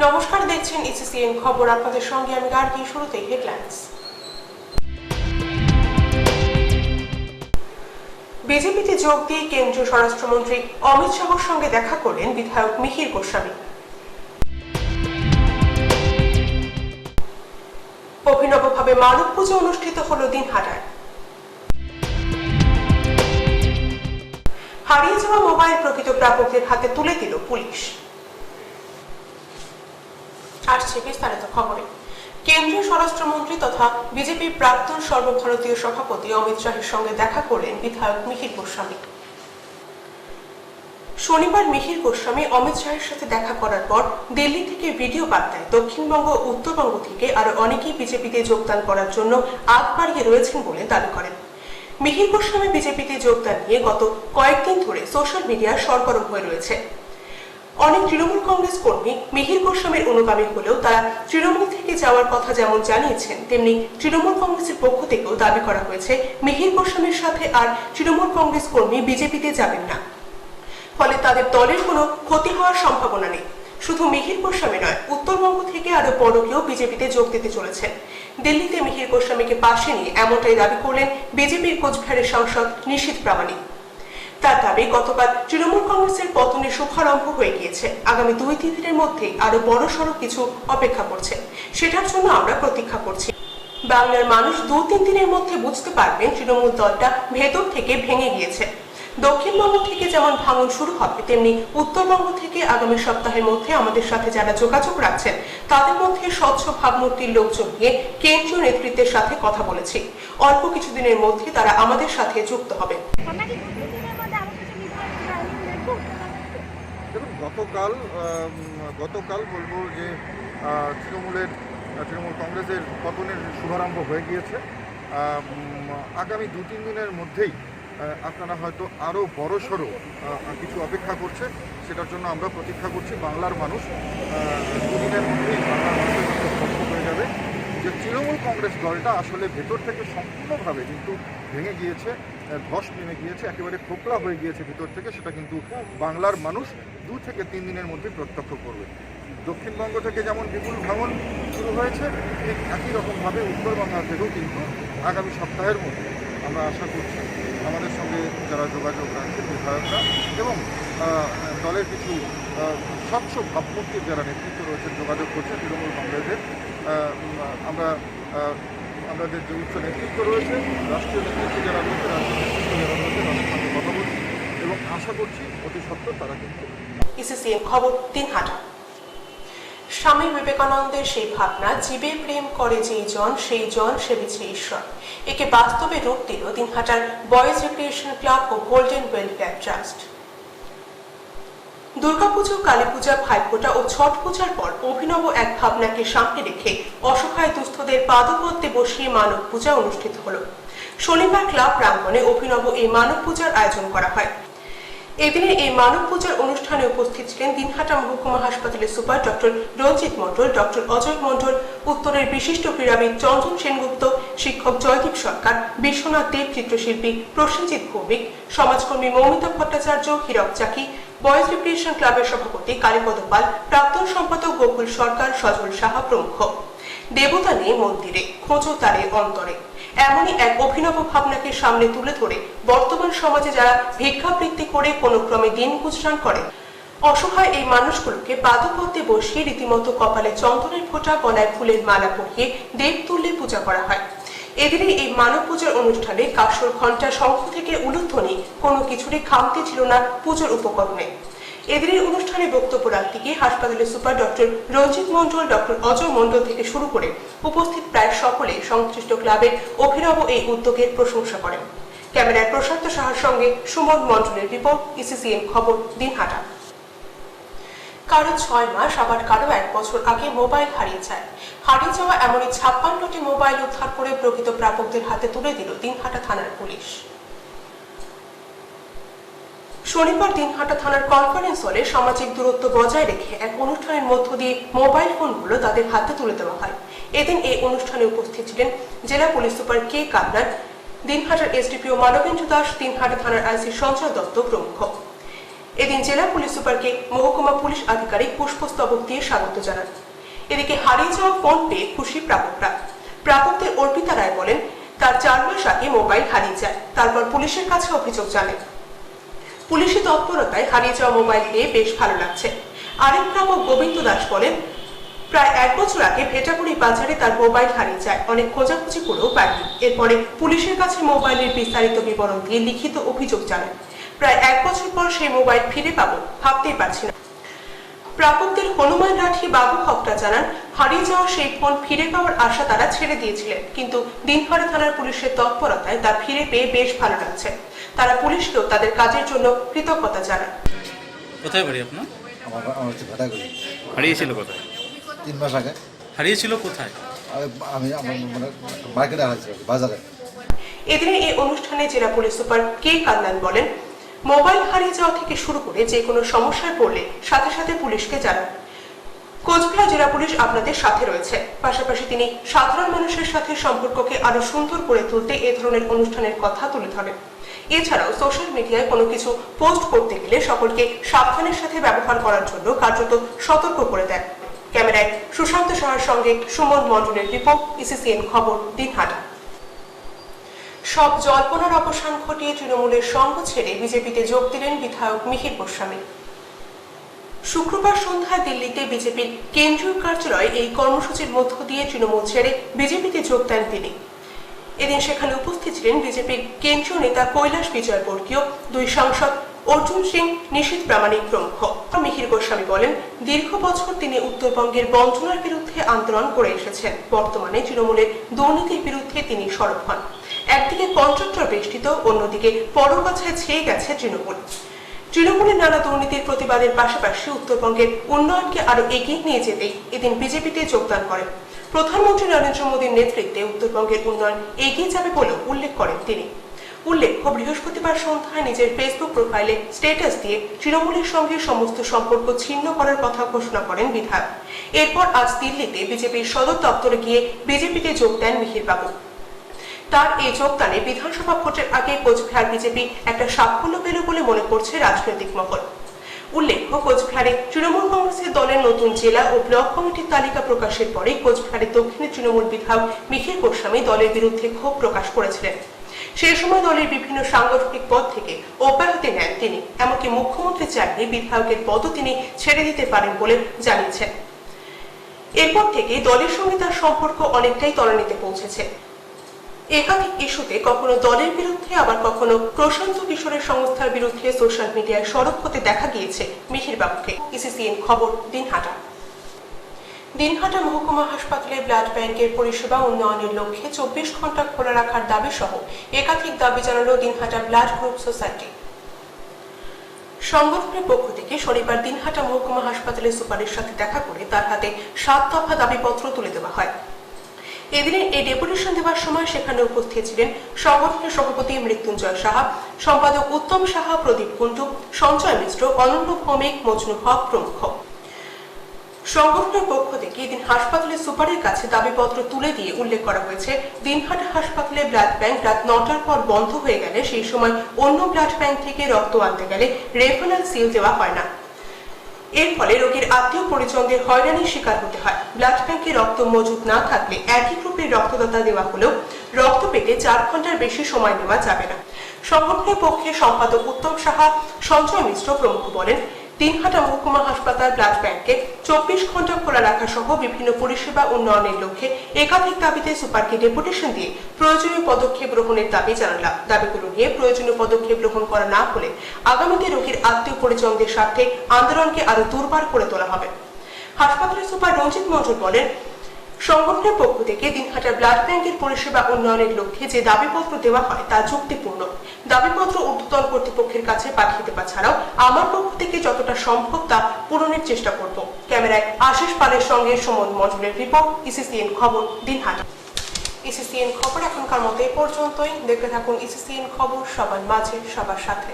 নমস্কার, দেখছেন ইসিসিএন খবর। আপনাদের সঙ্গে আমি গার্গী। শুরুতেই হেডলাইন্স। বিজেপিতে যোগ দিয়ে কেন্দ্রীয় স্বরাষ্ট্রমন্ত্রী অমিত শাহর সঙ্গে দেখা করলেন বিধায়ক মিহির গোস্বামী। অভিনবভাবে মানব পুজো অনুষ্ঠিত হল দিনহাটায়। হারিয়ে যাওয়া মোবাইল প্রকৃত প্রাপকদের হাতে তুলে দিল পুলিশ। আসছে বিস্তারিত খবরে। কেন্দ্রীয় স্বরাষ্ট্রমন্ত্রী তথা বিজেপির প্রাক্তন সর্বভারতীয় সভাপতি অমিত শাহের সঙ্গে দেখা করলেন বিধায়ক মিহির গোস্বামী। শনিবার মিহির গোস্বামী অমিত শাহের সাথে দেখা করার পর দিল্লি থেকে ভিডিও বার্তায় দক্ষিণবঙ্গ ও উত্তরবঙ্গ থেকে আরো অনেকেই বিজেপিতে যোগদান করার জন্য আগ বাড়িয়ে রয়েছেন বলে দাবি করেন। মিহির গোস্বামী বিজেপিতে যোগদান নিয়ে গত কয়েকদিন ধরে সোশ্যাল মিডিয়ায় সরগরম হয়ে রয়েছে। অনেক তৃণমূল কংগ্রেস কর্মী মিহির গোস্বামীর অনুগামী হলেও তারা তৃণমূল থেকে যাওয়ার কথা যেমন জানিয়েছেন, তেমনি তৃণমূল কংগ্রেসের পক্ষ থেকেও দাবি করা হয়েছে মিহির গোস্বামীর সাথে আর তৃণমূল কংগ্রেস কর্মী বিজেপিতে যাবেন না, ফলে তাদের দলের কোনো ক্ষতি হওয়ার সম্ভাবনা নেই। শুধু মিহির গোস্বামী নয়, উত্তরবঙ্গ থেকে আরো বড় কেউ বিজেপিতে যোগ দিতে চলেছেন। দিল্লিতে মিহির গোস্বামীকে পাশে নিয়ে এমনটাই দাবি করলেন বিজেপির কোচবিহারের সাংসদ নিশীথ প্রামাণিক। তার দাবি, গতকাল তৃণমূল কংগ্রেসের পতনের শুভারম্ভ হয়ে গিয়েছে। আগামী 2-3 দিনের মধ্যেই আরো বড় সড়ো কিছু অপেক্ষা করছে, সেটার জন্য আমরা প্রতীক্ষা করছি। বাংলার মানুষ 2-3 দিনের মধ্যে বুঝতে পারবেন তৃণমূল দলটা ভেতর থেকে ভেঙে গিয়েছে। দক্ষিণবঙ্গ থেকে যেমন ভাঙন শুরু হবে, তেমনি উত্তরবঙ্গ থেকে আগামী সপ্তাহের মধ্যে আমাদের সাথে যারা যোগাযোগ রাখছেন তাদের মধ্যে স্বচ্ছ ভাবমূর্তির লোকজন নিয়ে কেন্দ্রীয় নেতৃত্বের সাথে কথা বলেছি। অল্প কিছুদিনের মধ্যে তারা আমাদের সাথে যুক্ত হবে। দেখুন, গতকাল বলবো যে তৃণমূল কংগ্রেসের পতনের শুভারম্ভ হয়ে গিয়েছে। আগামী 2-3 দিনের মধ্যেই আপনারা হয়তো আরও বড়সড় কিছু অপেক্ষা করছে, সেটার জন্য আমরা প্রতীক্ষা করছি। বাংলার মানুষ 2 দিনের মধ্যেই বাংলার মানুষের মধ্যে স্পষ্ট হয়ে যাবে যে তৃণমূল কংগ্রেস দলটা আসলে ভেতর থেকে সম্পূর্ণভাবে কিন্তু ভেঙে গিয়েছে, ধস নেমে গিয়েছে, একেবারে খোকলা হয়ে গিয়েছে ভিতর থেকে। সেটা কিন্তু বাংলার মানুষ 2 থেকে 3 দিনের মধ্যে প্রত্যক্ষ করবে। দক্ষিণবঙ্গ থেকে যেমন বিপুল ভাঙন শুরু হয়েছে, ঠিক একই রকমভাবে উত্তরবঙ্গ থেকেও কিন্তু আগামী সপ্তাহের মধ্যে আমরা আশা করছি আমাদের সঙ্গে যারা যোগাযোগ রাখছে বিধায়করা এবং দলের কিছু স্বচ্ছ ভাবমূর্তির যারা নেতৃত্ব রয়েছে যোগাযোগ করছে তৃণমূল কংগ্রেসের, আমাদের যে উচ্চ নেতৃত্ব রয়েছে, রাষ্ট্রীয় নেতৃত্ব যারা রয়েছে, রাষ্ট্রীয় নেতৃত্ব যারা রয়েছে তাদের সঙ্গে কথা বলছি এবং আশা করছি অতি সত্বর তারা কিন্তু। ইসিসিএন খবর, দিনহাটা। স্বামী বিবেকানন্দের সেই ভাবনা, জীবে প্রেম করে যেই জন সেই জন সেবিছে ঈশ্বর, একে বাস্তবে রূপ দিল দিনহাটার বয়েজ রিক্রিয়েশন ক্লাব ও golden welfare trust. Durgapuja, Kali Puja, Bhaiphonta ও ছট পূজার পর অভিনব এক ভাবনাকে সামনে রেখে অসহায় দুস্থদের পাদপদ্মে বসিয়ে মানব পূজা অনুষ্ঠিত হল। শনিবার ক্লাব প্রাঙ্গণে অভিনব এই মানব পূজার আয়োজন করা হয়। এদিনের এই মানব পূজার অনুষ্ঠানে উপস্থিত ছিলেন দিনহাটা মহকুমা হাসপাতালের সুপার ডক্টর রঞ্জিত মণ্ডল, ডক্টর অজয় মণ্ডল, উত্তরের বিশিষ্ট ক্রীড়াবিদ চন্দন সেনগুপ্ত, শিক্ষক জয়দীপ সরকার, বিশ্বনাথ দেব, চিত্রশিল্পী প্রসেনজিৎ ভৌমিক, সমাজকর্মী মৌমিতা ভট্টাচার্য, হীরক চাকি, বয়েজ রিক্রিয়েশন ক্লাবের সভাপতি কালীপদ পাল, প্রাক্তন সম্পাদক গোকুল সরকার, সজল সাহা প্রমুখ। দেবতা নেই মন্দিরে, খোঁজো তারে অন্তরে, এমনই এক অভিনব ভাবনাকে সামনে তুলে ধরে বর্তমান সমাজে যারা ভিক্ষাবৃত্তি করে কোনো ক্রমে দিন গুজরান করে, অসহায় এই মানুষগুলোকে পাদপদ্মে বসিয়ে রীতিমতো কপালে চন্দনের ফোঁটা, গলায় ফুলের মালা পরিয়ে দেব তুল্যে পূজা করা হয়। এদিনে এই মানব পূজার অনুষ্ঠানে কাসর, ঘণ্টা, শঙ্খ থেকে উলুধ্বনি কোনো কিছুরই খামতি ছিল না পুজোর উপকরণে। এদিনের অনুষ্ঠানে বক্তব্য রাখতে গিয়ে হাসপাতালের সুপার ডক্টর রঞ্জিত মণ্ডল, ডক্টর অজয় মণ্ডল থেকে শুরু করে উপস্থিত প্রায় সকলে সংশ্লিষ্ট ক্লাবের অভিনব এই উদ্যোগের প্রশংসা করেন। ক্যামেরায় প্রশান্ত সাহার সঙ্গে সুমন মণ্ডলের রিপোর্ট, ইসিসিএন খবর, দিনহাটা। কারো 6 মাস, আবার কারো 1 বছর আগে মোবাইল হারিয়ে যায়। হারিয়ে যাওয়া এমনই 56টি মোবাইল উদ্ধার করে প্রকৃত প্রাপকদের হাতে তুলে দিল দিনহাটা থানার পুলিশ। শনিবার দিনহাটা থানার কনফারেন্স হলে সামাজিক দূরত্ব বজায় রেখে এক অনুষ্ঠানের মধ্য দিয়ে মোবাইল ফোনগুলো তাদের হাতে তুলে দেওয়া হয়। এদিন এই অনুষ্ঠানে উপস্থিত ছিলেন জেলা পুলিশ সুপার কে কান্নার, দিনহাটার এসডিপিও মানবেন্দ্র দাস, দিনহাটা থানার আইসি সঞ্জয় দত্ত প্রমুখ। এদিন জেলা পুলিশ সুপারকে মহকুমা পুলিশ আধিকারিক পুষ্পস্তবক দিয়ে স্বাগত জানান। এদিকে হারিয়ে যাওয়া ফোন পেয়ে খুশি প্রাপকরা। প্রাপকদের অর্পিতা রায় বলেন, তার 4 মাস আগে মোবাইল হারিয়ে যায়, তারপর পুলিশের কাছে অভিযোগ জানান। পুলিশি তৎপরতায় হারিয়ে যাওয়া মোবাইল পেয়ে বেশ ভালো লাগছে। আরেক প্রাপক গোবিন্দ দাস বলেন, প্রায় 1 বছর আগে ভেটাগুড়ি বাজারে তার মোবাইল হারিয়ে যায়, অনেক খোঁজাখুঁজি করেও পায়নি। এরপরে পুলিশের কাছে মোবাইলের বিস্তারিত বিবরণ দিয়ে লিখিত অভিযোগ জানান। প্রায় 1 বছর পর সেই মোবাইল ফিরে পাবো ভাবতেই পারছি না। প্রাপকদের হনুমান রাঠি বাবু হকটা জানান, হারিয়ে যাওয়া সেই ফোন ফিরে পাওয়ার আশা তারা ছেড়ে দিয়েছিলেন, কিন্তু দিনহাটা থানার পুলিশের তৎপরতায় তা ফিরে পেয়ে বেশ ভালো লাগছে। তারা পুলিশকেও তাদের কাজের জন্য কৃতজ্ঞতা জানান। কোথায় বাড়ি আপনার? আমার হচ্ছে ভেটাগুড়ি। হারিয়েছিল কোথায়? 3 মাস আগে। হারিয়েছিল কোথায়? আমি আমার মানে মার্কেটে হারিয়েছি, বাজারে। এদিনে এই অনুষ্ঠানে জেলা পুলিশ সুপার কে কান্নান বলেন, মোবাইল হারিয়ে যাওয়া থেকে শুরু করে যে কোনো সমস্যায় পড়লে সাথে সাথে পুলিশকে জানান। কোচবিহার জেলা পুলিশ আপনাদের সাথে রয়েছে। পাশাপাশি তিনি সাধারণ মানুষের সাথে সম্পর্ককে আরো সুন্দর করে তুলতে এ ধরনের অনুষ্ঠানের কথা তুলে ধরেন। এছাড়াও সোশ্যাল মিডিয়ায় কোনো কিছু পোস্ট করতে গেলে সকলকে সাবধানের সাথে ব্যবহার করার জন্য কার্যত সতর্ক করে দেন। ক্যামেরায় সুশান্ত সাহার সঙ্গে সুমন মণ্ডলের রিপোর্ট, ইসিসিএন খবর, দিনহাটা। সব জল্পনার অবসান ঘটিয়ে তৃণমূলের সঙ্গ ছেড়ে বিজেপিতে যোগ দিলেন বিধায়ক মিহির গোস্বামী। শুক্রবার সন্ধ্যায় দিল্লিতে বিজেপির কেন্দ্রীয় কার্যালয়ে এই কর্মসূচির মধ্য দিয়ে তৃণমূল ছেড়ে বিজেপিতে যোগ দেন তিনি। এদিন সেখানে উপস্থিত ছিলেন বিজেপির কেন্দ্রীয় নেতা কৈলাস বিজয়বর্গীয়, 2 সাংসদ অর্জুন সিং, নিশীথ প্রামাণিক প্রমুখ। মিহির গোস্বামী বলেন, দীর্ঘ বছর তিনি উত্তরবঙ্গের বঞ্চনার বিরুদ্ধে আন্দোলন করে এসেছেন। বর্তমানে তৃণমূলের দুর্নীতির বিরুদ্ধে তিনি সরব হন। একদিকে কন্ট্রাক্টর বেষ্টিত, অন্যদিকে পরগাছায় ছেয়ে গেছে তৃণমূল। তৃণমূলের নানা দুর্নীতির প্রতিবাদের পাশাপাশি উত্তরবঙ্গের উন্নয়নকে আরো এগিয়ে নিয়ে যেতেই এদিন বিজেপিতে যোগদান করেন। প্রধানমন্ত্রী নরেন্দ্র মোদীর নেতৃত্বে উত্তরবঙ্গের উন্নয়ন এগিয়ে যাবে বলেও উল্লেখ করেন তিনি। উল্লেখ্য, বৃহস্পতিবার সন্ধ্যায় নিজের ফেসবুক প্রোফাইলে স্ট্যাটাস দিয়ে তৃণমূলের সঙ্গে সমস্ত সম্পর্ক ছিন্ন করার কথা ঘোষণা করেন বিধায়ক। এরপর আজ দিল্লিতে বিজেপির সদর দপ্তরে গিয়ে বিজেপিতে যোগ দেন মিহির বাবু। তার এই যোগদানে বিধানসভা ভোটের আগে কোচবিহার বিজেপি একটা সাফল্য পেল বলে মনে করছে রাজনৈতিক মহল। উল্লেখ্য, কোচবিহারে তৃণমূল কংগ্রেসের দলের নতুন জেলা ও ব্লক কমিটির তালিকা প্রকাশের পরে কোচবিহারের দক্ষিণের তৃণমূল বিধায়ক মিহির গোস্বামী দলের বিরুদ্ধে ক্ষোভ প্রকাশ করেছিলেন। সেই সময় দলের বিভিন্ন সাংগঠনিক পদ থেকে অব্যাহতি নেন তিনি। এমনকি মুখ্যমন্ত্রী চাইলে বিধায়কের পদও তিনি ছেড়ে দিতে পারেন বলে জানিয়েছেন। এরপর থেকে দলের সঙ্গে তার সম্পর্ক অনেকটাই তলানিতে পৌঁছেছে। একাধিক ইস্যুতে কখনো দলের বিরুদ্ধে, আবার কখনো প্রশান্ত কিশোরের সংস্থার বিরুদ্ধে সোশ্যাল মিডিয়ায় সরব হতে দেখা গিয়েছে মিহির বাবুকে। ইসিসিএন খবর, দিনহাটা। দিনহাটা মহকুমা হাসপাতালে ব্লাড ব্যাংকের পরিষেবা উন্নয়নের লক্ষ্যে 24 ঘন্টা খোলা রাখার দাবি সহ একাধিক দাবি জানালো দিনহাটা ব্লাড গ্রুপ সোসাইটি। সংগঠনের পক্ষ থেকে শনিবার দিনহাটা মহকুমা হাসপাতালের সুপারের সাথে দেখা করে তার হাতে 7 দফা দাবিপত্র তুলে দেওয়া হয়। এদিনের এই ডেপুটেশন দেওয়ার সময় সেখানে উপস্থিত ছিলেন সংগঠনের সভাপতি মৃত্যুঞ্জয় সাহা, সম্পাদক উত্তম সাহা, প্রদীপ কুণ্ডু, সঞ্জয় মিশ্র, অনন্য ভৌমিক, মজনু হক প্রমুখ। সংগঠনের পক্ষ থেকে এদিন হাসপাতালের সুপারের কাছে দাবিপত্র তুলে দিয়ে উল্লেখ করা হয়েছে, দিনহাটা হাসপাতালে ব্লাড ব্যাংক রাত 9টার পর বন্ধ হয়ে গেলে সেই সময় অন্য ব্লাড ব্যাংক থেকে রক্ত আনতে গেলে রেফারেল সিল দেওয়া হয় না। এর ফলে রোগীর আত্মীয় পরিজনদের হয়রানির শিকার হতে হয়। ব্লাড ব্যাংকে রক্ত মজুদ না থাকলে একই গ্রুপের রক্তদাতা দেওয়া হলেও রক্ত পেতে 4 ঘন্টার বেশি সময় নেওয়া যাবে না। সংগঠনের পক্ষে সম্পাদক উত্তম সাহা, সঞ্জয় মিশ্র প্রমুখ বলেন, দিনহাটা মহকুমা হাসপাতাল ব্লাড ব্যাংকে 24 ঘন্টা খোলা রাখা সহ বিভিন্ন পরিষেবা উন্নয়নের লক্ষ্যে একাধিক দাবিতে সুপারকে ডেপুটেশন দিয়ে প্রয়োজনীয় পদক্ষেপ গ্রহণের দাবি জানালাম। দাবিগুলো নিয়ে প্রয়োজনীয় পদক্ষেপ গ্রহণ করা না হলে আগামীতে রোগীর আত্মীয় পরিজনদের স্বার্থে আন্দোলনকে আরো দুর্বার করে তোলা হবে। হাসপাতালের সুপার রঞ্জিত মঞ্জুর বলেন, সংগঠনের পক্ষ থেকে দিনহাটা ব্লাড ব্যাংকের পরিষেবা উন্নয়নের লক্ষ্যে যে দাবিপত্র দেওয়া হয় তা যুক্তিপূর্ণ। দাবিপত্র ঊর্ধ্বতন কর্তৃপক্ষের কাছে পাঠিয়ে দেওয়া ছাড়াও আমার পক্ষ থেকে যতটা সম্ভব তা পূরণের চেষ্টা করব। ক্যামেরায় আশিস পালের সঙ্গে সুমন মণ্ডলের রিপোর্ট, ইসিসিএন খবর, দিনহাটা। ইসিসিএন খবর এখনকার মতো এই পর্যন্তই। দেখতে থাকুন ইসিসিএন খবর, সবার মাঝে সবার সাথে।